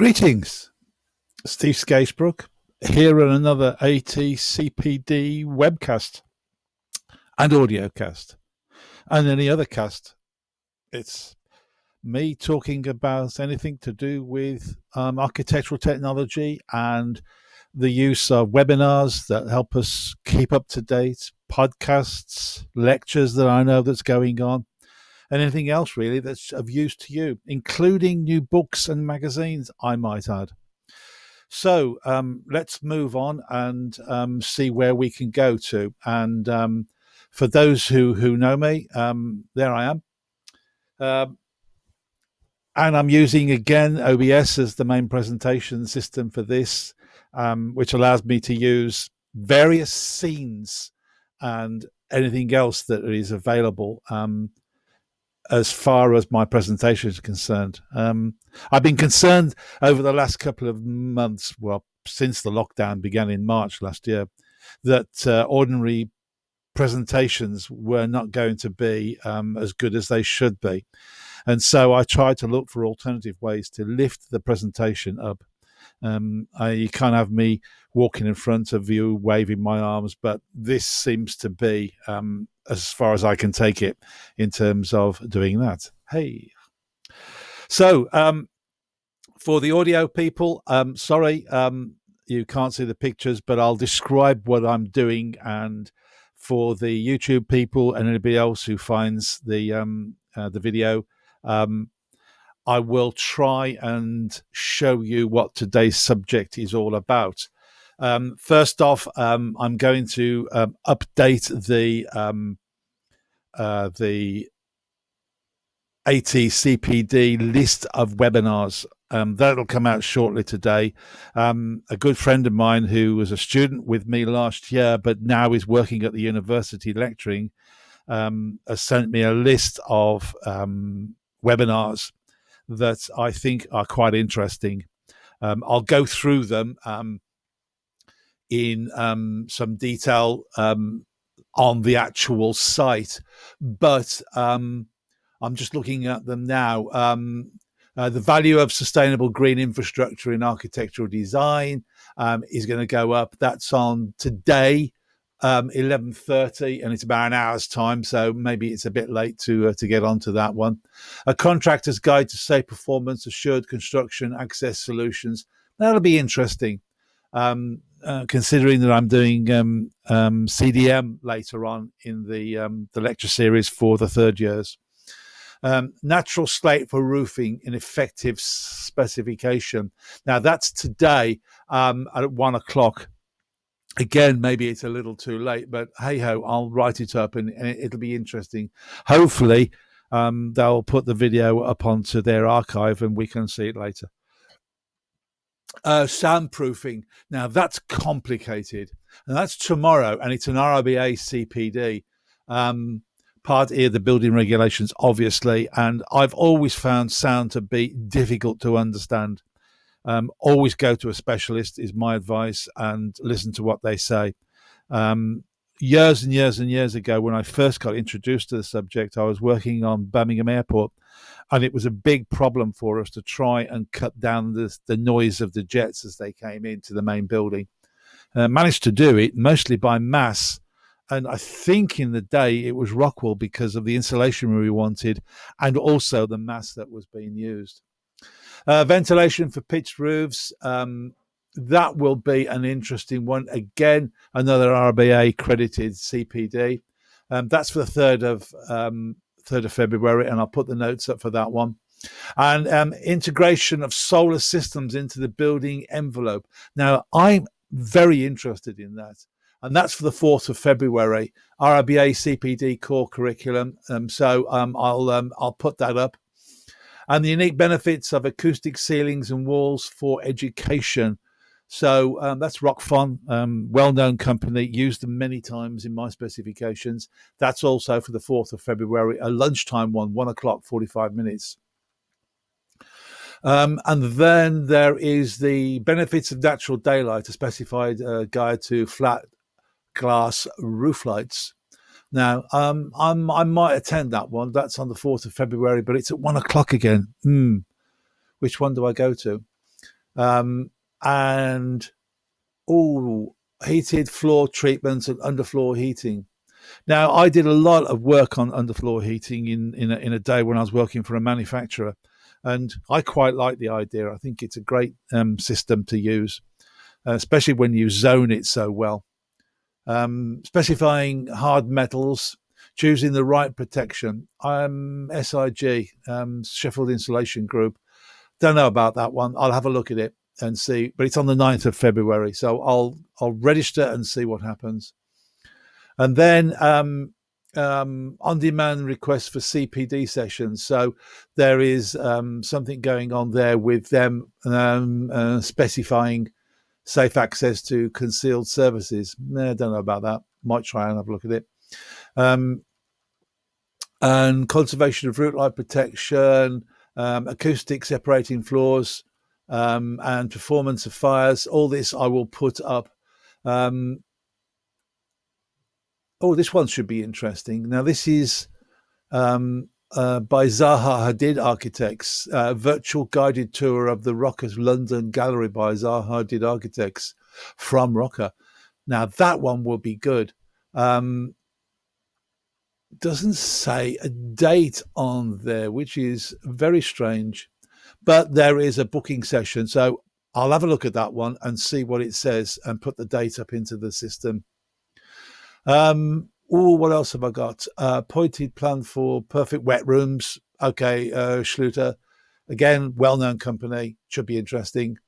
Greetings, Steve Scacebrook here on another AT-CPD webcast and audiocast and any other cast. It's me talking about anything to do with architectural technology and the use of webinars that help us keep up to date, podcasts, lectures that I know that's going on, and anything else really that's of use to you, including new books and magazines, I might add. So let's move on and see where we can go to. And for those who know me, there I am. And I'm using, again, OBS as the main presentation system for this, which allows me to use various scenes and anything else that is available as far as my presentation is concerned. I've been concerned over the last couple of months, well, since the lockdown began in March last year, that ordinary presentations were not going to be as good as they should be. And so I tried to look for alternative ways to lift the presentation up. You can't have me walking in front of you, waving my arms, but this seems to be as far as I can take it in terms of doing that. Hey. So for the audio people, sorry, you can't see the pictures, but I'll describe what I'm doing. And for the YouTube people and anybody else who finds the video, I will try and show you what today's subject is all about. First off, I'm going to update the AT-CPD list of webinars. That'll come out shortly today. A good friend of mine who was a student with me last year, but now is working at the university lecturing, has sent me a list of webinars that I think are quite interesting. I'll go through them in some detail on the actual site, but I'm just looking at them now. The value of sustainable green infrastructure in architectural design is going to go up. That's on today, 11:30, and it's about an hour's time, so maybe it's a bit late to get onto that one. A contractor's guide to safe performance, assured construction access solutions. That'll be interesting, considering that I'm doing CDM later on in the lecture series for the third years. Natural slate for roofing in effective specification. Now that's today at 1 o'clock. Again, maybe it's a little too late, but hey ho, I'll write it up and it'll be interesting. Hopefully, they'll put the video up onto their archive and we can see it later. Soundproofing. Now that's complicated, and that's tomorrow, and it's an RIBA CPD. Part E of the building regulations, obviously, and I've always found sound to be difficult to understand. Always go to a specialist is my advice, and listen to what they say. Years and years and years ago, when I first got introduced to the subject, I was working on Birmingham Airport, and it was a big problem for us to try and cut down the noise of the jets as they came into the main building. Managed to do it mostly by mass, and I think in the day it was Rockwell because of the insulation we wanted and also the mass that was being used. Ventilation for pitched roofs. That will be an interesting one. Again, another RBA credited CPD. That's for the 3rd of February, and I'll put the notes up for that one. And integration of solar systems into the building envelope. Now, I'm very interested in that. And that's for the 4th of February, RBA CPD core curriculum. So I'll put that up. And the unique benefits of acoustic ceilings and walls for education. So that's Rockfon, well-known company, used them many times in my specifications. That's also for the 4th of February, a lunchtime one, 1 o'clock, 45 minutes. And then there is the benefits of natural daylight, a specified guide to flat glass roof lights. Now, I might attend that one. That's on the 4th of February, but it's at 1 o'clock again. Which one do I go to? and heated floor treatments and underfloor heating. Now, I did a lot of work on underfloor heating in a day when I was working for a manufacturer, and I quite like the idea. I think it's a great system to use, especially when you zone it so well. Specifying hard metals, choosing the right protection. SIG, Sheffield Insulation Group. Don't know about that one. I'll have a look at it and see, but it's on the 9th of February, so I'll register and see what happens. And then on-demand requests for CPD sessions. So there is something going on there with them specifying safe access to concealed services. I don't know about that. Might try and have a look at it. And conservation of root light protection, acoustic separating floors, and performance of fires. All this I will put up. This one should be interesting. Now, this is by Zaha Hadid Architects, virtual guided tour of the Rocker's London Gallery by Zaha Hadid Architects from Rocker. Now, that one will be good. Doesn't say a date on there, which is very strange, but there is a booking session. So I'll have a look at that one and see what it says and put the date up into the system. What else have I got? Pointed plan for perfect wet rooms. Okay, Schluter, again, well-known company, should be interesting.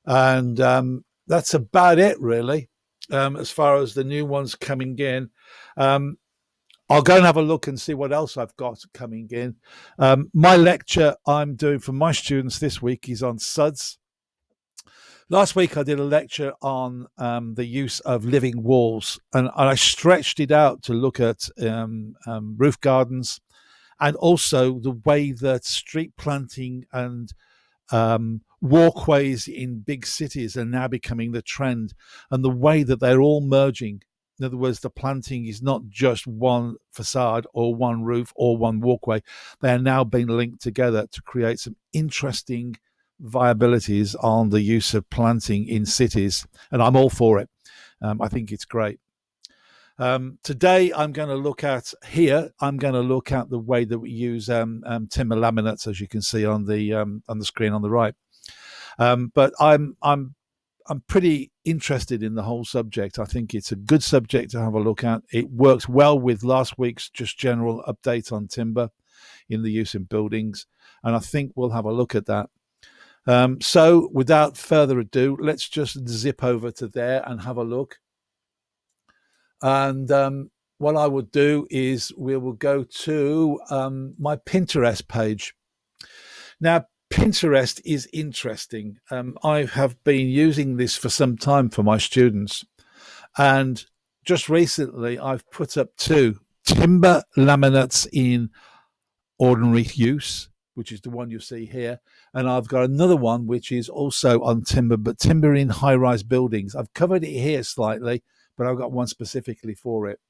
And that's about it, really, as far as the new ones coming in. I'll go and have a look and see what else I've got coming in. My lecture I'm doing for my students this week is on SUDS. Last week I did a lecture on the use of living walls, and I stretched it out to look at roof gardens, and also the way that street planting and walkways in big cities are now becoming the trend, and the way that they're all merging. In other words, the planting is not just one facade or one roof or one walkway. They are now being linked together to create some interesting viabilities on the use of planting in cities. And I'm all for it. I think it's great. Today, I'm going to look at the way that we use timber laminates, as you can see on the screen on the right. But I'm pretty interested in the whole subject. I think it's a good subject to have a look at. It works well with last week's just general update on timber in the use in buildings, and I think we'll have a look at that. So without further ado, let's just zip over to there and have a look. And what I would do is we will go to my Pinterest page. Now, Pinterest is interesting. I have been using this for some time for my students, and just recently I've put up 2 timber laminates in ordinary use, which is the one you see here, and I've got another one which is also on timber, but timber in high-rise buildings. I've covered it here slightly, but I've got one specifically for it.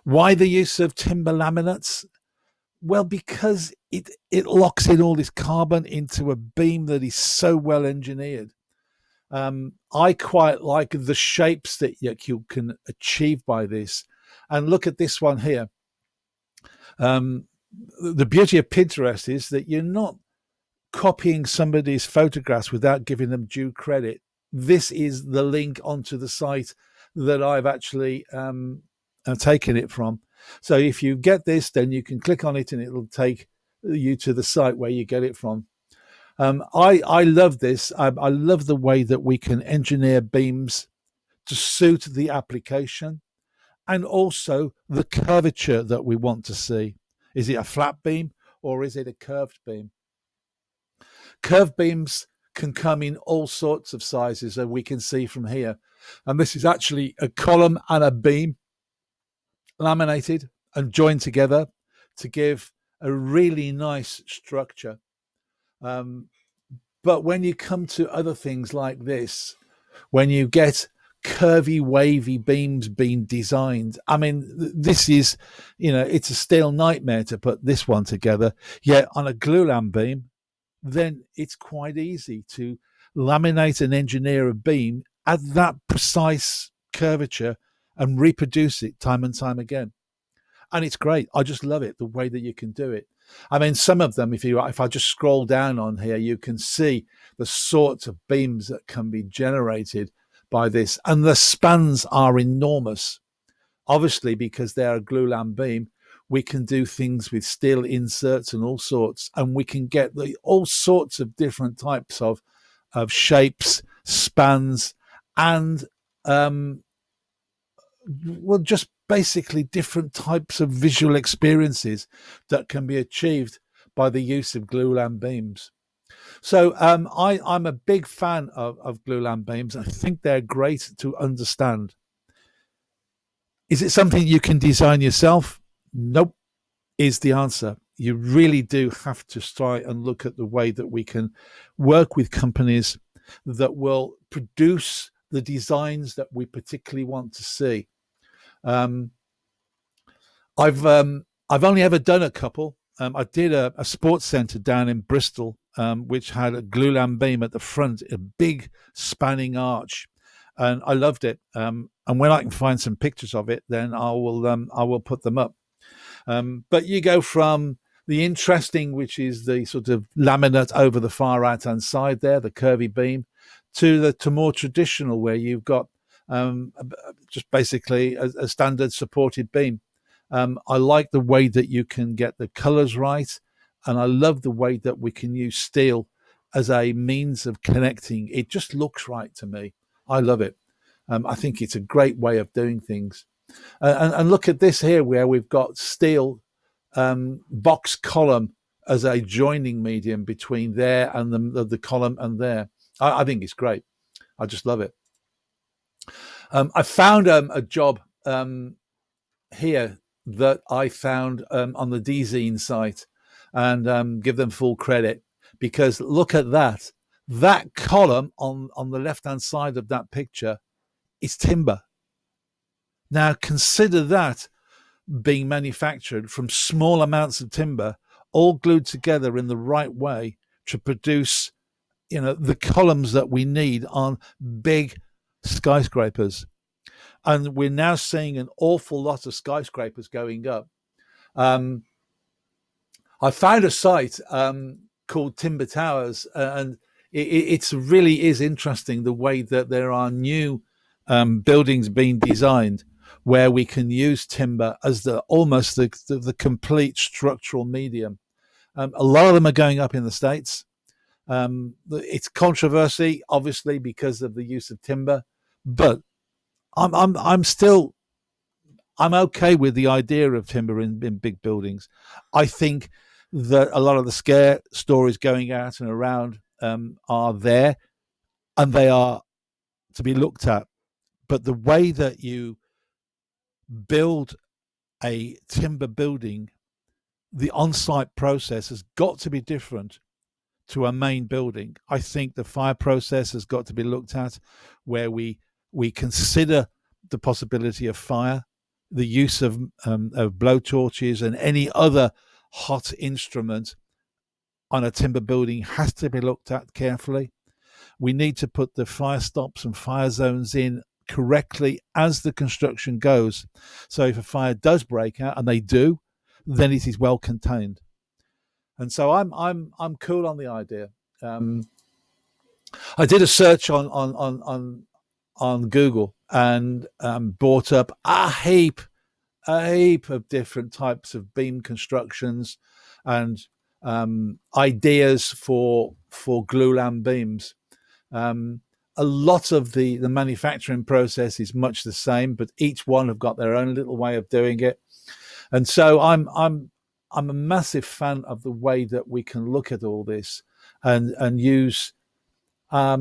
Why the use of timber laminates? Well, because it locks in all this carbon into a beam that is so well engineered. I quite like the shapes that you can achieve by this. And look at this one here. The beauty of Pinterest is that you're not copying somebody's photographs without giving them due credit. This is the link onto the site that I've actually taken it from. So if you get this, then you can click on it and it'll take you to the site where you get it from. I love this. I love the way that we can engineer beams to suit the application and also the curvature that we want to see. Is it a flat beam or is it a curved beam? Curved beams can come in all sorts of sizes, as we can see from here. And this is actually a column and a beam laminated and joined together to give a really nice structure. But when you come to other things like this, when you get curvy, wavy beams being designed, I mean, this is, it's a steel nightmare to put this one together. Yet on a glulam beam, then it's quite easy to laminate and engineer a beam at that precise curvature and reproduce it time and time again. And it's great. I just love it, the way that you can do it. I mean, some of them, if I just scroll down on here, you can see the sorts of beams that can be generated by this, and the spans are enormous. Obviously, because they're a glulam beam, we can do things with steel inserts and all sorts, and we can get all sorts of different types of shapes, spans, and well, just basically different types of visual experiences that can be achieved by the use of glulam beams. So I'm a big fan of glulam beams. I think they're great to understand. Is it something you can design yourself? Nope, is the answer. You really do have to try and look at the way that we can work with companies that will produce the designs that we particularly want to see. Um, I've only ever done a couple. I did a sports centre down in Bristol, which had a glulam beam at the front, a big spanning arch, and I loved it. And when I can find some pictures of it, then I will put them up. But you go from the interesting, which is the sort of laminate over the far right hand side there, the curvy beam, to more traditional, where you've got just basically a standard supported beam. I like the way that you can get the colors right, and I love the way that we can use steel as a means of connecting. It just looks right to me. I love it. I think it's a great way of doing things. And look at this here, where we've got steel box column as a joining medium between there and the column and there. I think it's great. I just love it. I found a job here that I found on the DZine site, and give them full credit, because look at that. That column on the left-hand side of that picture is timber. Now consider that being manufactured from small amounts of timber, all glued together in the right way to produce, the columns that we need on big skyscrapers. And we're now seeing an awful lot of skyscrapers going up. I found a site called Timber Towers, and it really is interesting the way that there are new buildings being designed where we can use timber as almost the complete structural medium. A lot of them are going up in the States. It's controversy, obviously, because of the use of timber, but I'm still okay with the idea of timber in big buildings. I think that a lot of the scare stories going out and around are there, and they are to be looked at. But the way that you build a timber building, the on-site process has got to be different to a main building. I think the fire process has got to be looked at, where we consider the possibility of fire, the use of blowtorches and any other hot instrument on a timber building has to be looked at carefully. We need to put the fire stops and fire zones in correctly as the construction goes. So if a fire does break out, and they do, then it is well contained. And so I'm cool on the idea. I did a search on Google, and brought up a heap of different types of beam constructions and ideas for glulam beams. A lot of the manufacturing process is much the same, but each one have got their own little way of doing it. And so I'm a massive fan of the way that we can look at all this and use.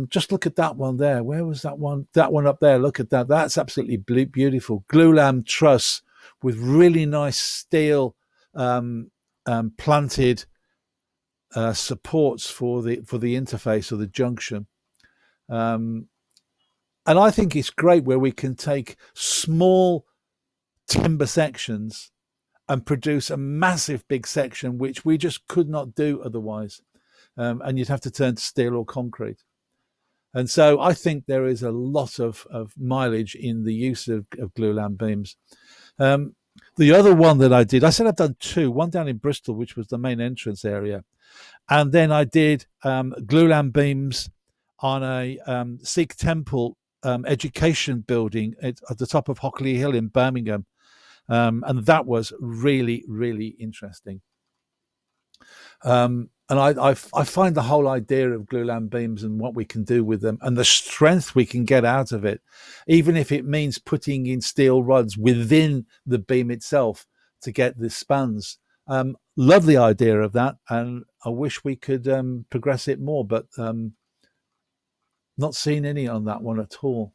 Just look at that one there. Where was that one? That one up there. Look at that. That's absolutely beautiful. Glulam truss with really nice steel planted supports for the interface or the junction. And I think it's great where we can take small timber sections and produce a massive big section, which we just could not do otherwise. and you'd have to turn to steel or concrete. And so I think there is a lot of mileage in the use of glulam beams. The other one that I did, I said I've done two, one down in Bristol, which was the main entrance area. And then I did glulam beams on a Sikh temple education building at the top of Hockley Hill in Birmingham. And that was really, really interesting. And I find the whole idea of glulam beams and what we can do with them and the strength we can get out of it, even if it means putting in steel rods within the beam itself to get the spans. Love the idea of that, and I wish we could progress it more, but not seen any on that one at all.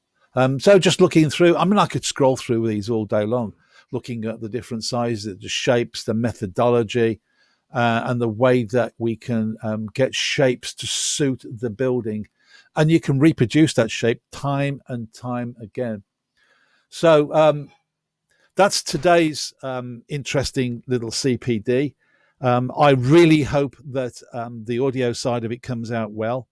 So just looking through, I mean, I could scroll through these all day long, looking at the different sizes, the shapes, the methodology, and the way that we can get shapes to suit the building. And you can reproduce that shape time and time again. So that's today's interesting little CPD. I really hope that the audio side of it comes out well.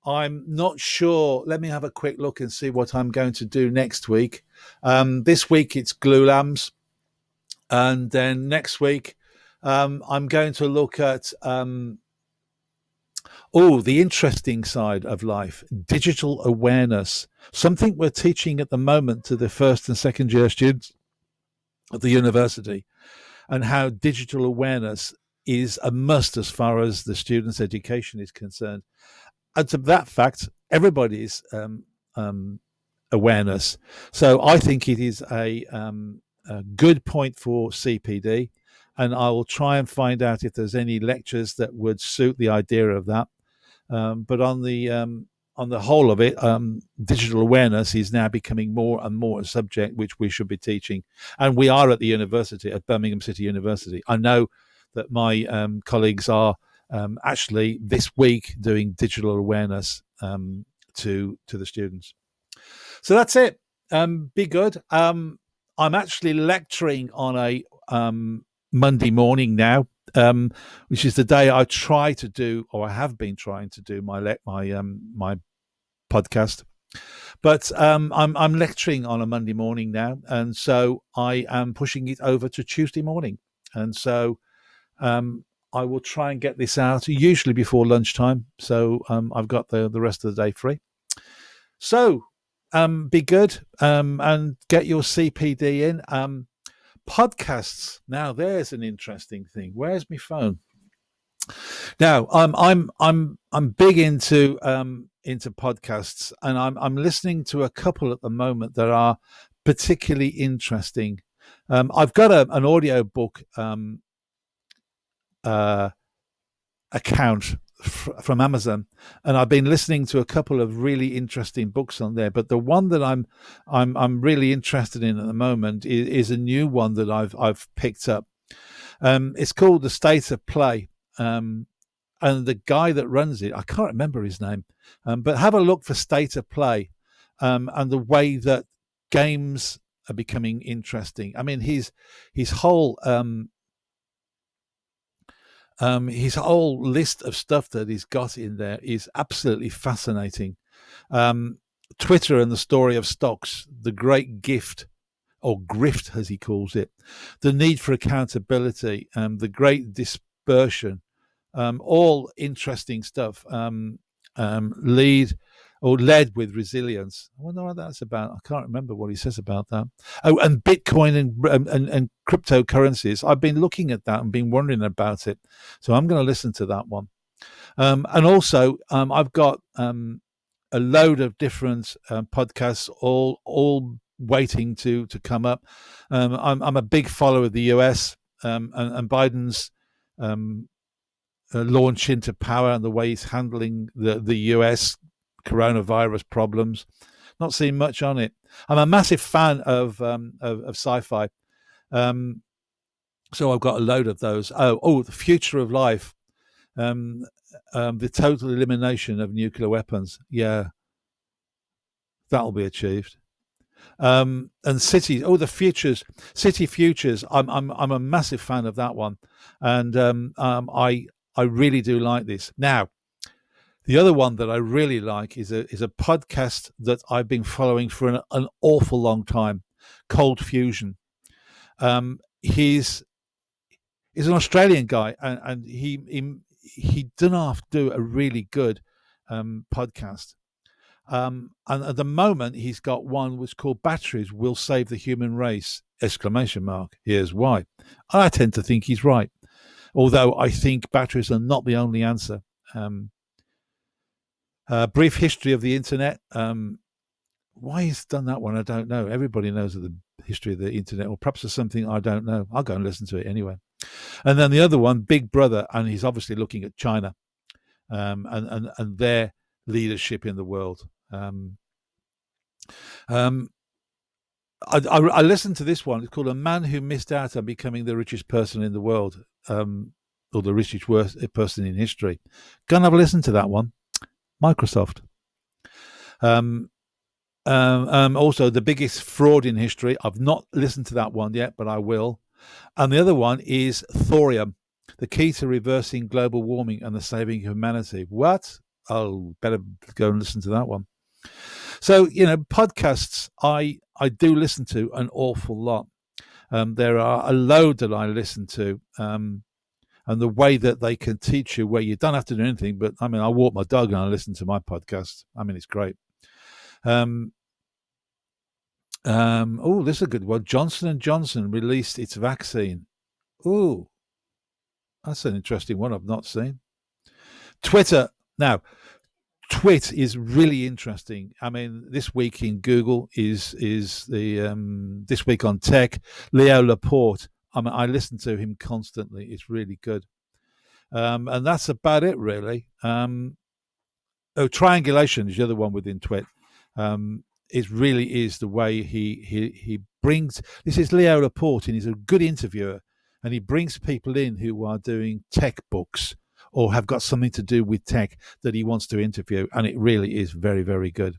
I'm not sure. Let me have a quick look and see what I'm going to do next week. This week it's glulams. And then next week, I'm going to look at the interesting side of life, digital awareness, something we're teaching at the moment to the first and second year students at the university, and how digital awareness is a must as far as the students' education is concerned. And to that fact, everybody's awareness. So I think it is a good point for CPD, and I will try and find out if there's any lectures that would suit the idea of that. But on the whole of it, digital awareness is now becoming more and more a subject which we should be teaching. And we are at the university, at Birmingham City University. I know that my colleagues are actually this week doing digital awareness to the students. So that's it. Be good. I'm actually lecturing on a Monday morning now, which is the day I try to do, or I have been trying to do my podcast. But I'm lecturing on a Monday morning now, and so I am pushing it over to Tuesday morning. And so I will try and get this out usually before lunchtime. So I've got the rest of the day free. So be good and get your CPD in. Podcasts. Now there's an interesting thing. Where's my phone? Now I'm big into podcasts, and I'm listening to a couple at the moment that are particularly interesting. I've got an audio book account from Amazon, and I've been listening to a couple of really interesting books on there. But the one that I'm really interested in at the moment is a new one that I've picked up. It's called The State of Play, and the guy that runs it, I can't remember his name, but have a look for State of Play, and the way that games are becoming interesting. I mean, his whole list of stuff that he's got in there is absolutely fascinating. Twitter and the story of stocks, the great gift, or grift as he calls it, the need for accountability, the great dispersion, all interesting stuff. Led with resilience. I wonder what that's about. I can't remember what he says about that. Oh, and Bitcoin and cryptocurrencies. I've been looking at that and been wondering about it. So I'm going to listen to that one. And also, I've got a load of different podcasts, all waiting to come up. I'm a big follower of the US and Biden's launch into power and the way he's handling the US coronavirus problems. Not seeing much on it. I'm a massive fan of sci-fi, so I've got a load of those. The future of life, the total elimination of nuclear weapons. Yeah, that'll be achieved. And cities. The futures, city futures. I'm a massive fan of that one, and I I really do like this. Now, the other one that I really like is a podcast that I've been following for an awful long time, Cold Fusion. He's an Australian guy, and he done half do a really good podcast. And at the moment, he's got one which is called "Batteries Will Save the Human Race!" Exclamation mark. Here's why. And I tend to think he's right, although I think batteries are not the only answer. Brief history of the internet. Why he's done that one, I don't know. Everybody knows the history of the internet, or perhaps there's something I don't know. I'll go and listen to it anyway. And then the other one, Big Brother, and he's obviously looking at China and their leadership in the world. I listened to this one. It's called "A Man Who Missed Out on Becoming the Richest Person in the World," or the richest person in history. Go and have a listen to that one. Microsoft. Also, the biggest fraud in history. I've not listened to that one yet, but I will. And the other one is thorium, the key to reversing global warming and the saving of humanity. What? Oh, better go and listen to that one. So, podcasts, I do listen to an awful lot. There are a load that I listen to, and the way that they can teach you where you don't have to do anything. But I mean, I walk my dog and I listen to my podcast. I mean, it's great. This is a good one. Johnson & Johnson released its vaccine. Oh, that's an interesting one I've not seen. Twitter. Now, Twit is really interesting. I mean, this week in Google is the This Week on Tech. Leo Laporte. I mean, I listen to him constantly. It's really good. And that's about it, really. Triangulation is the other one within Twit. It really is the way he brings. This is Leo Laporte, and he's a good interviewer, and he brings people in who are doing tech books or have got something to do with tech that he wants to interview, and it really is very, very good.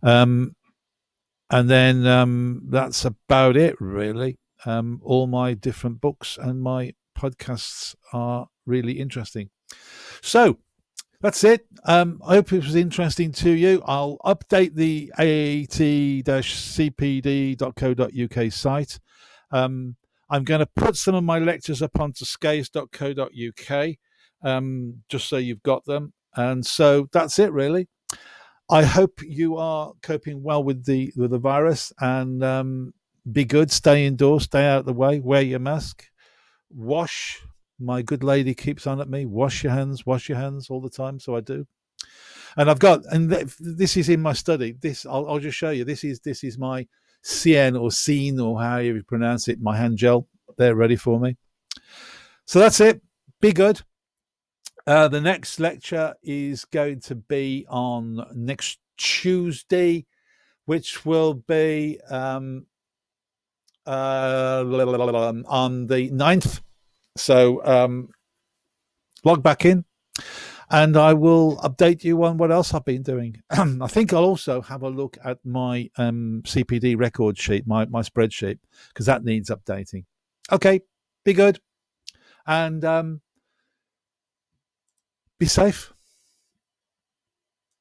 And then that's about it, really. All my different books and my podcasts are really interesting. So that's it. I hope it was interesting to you. I'll update the AT-CPD.co.uk site. I'm going to put some of my lectures up onto scays.co.uk, just so you've got them. And so that's it, really. I hope you are coping well with the virus, and be good. Stay indoors. Stay out of the way. Wear your mask. Wash. My good lady keeps on at me. Wash your hands all the time. So I do. And I've got, and this is in my study. This I'll just show you. This is my Cien or Scene or however you pronounce it. My hand gel. They're ready for me. So that's it. Be good. The next lecture is going to be on next Tuesday, which will be on the 9th. So log back in, and I will update you on what else I've been doing. I think I'll also have a look at my CPD record sheet, my spreadsheet, because that needs updating. Okay, be good, and be safe.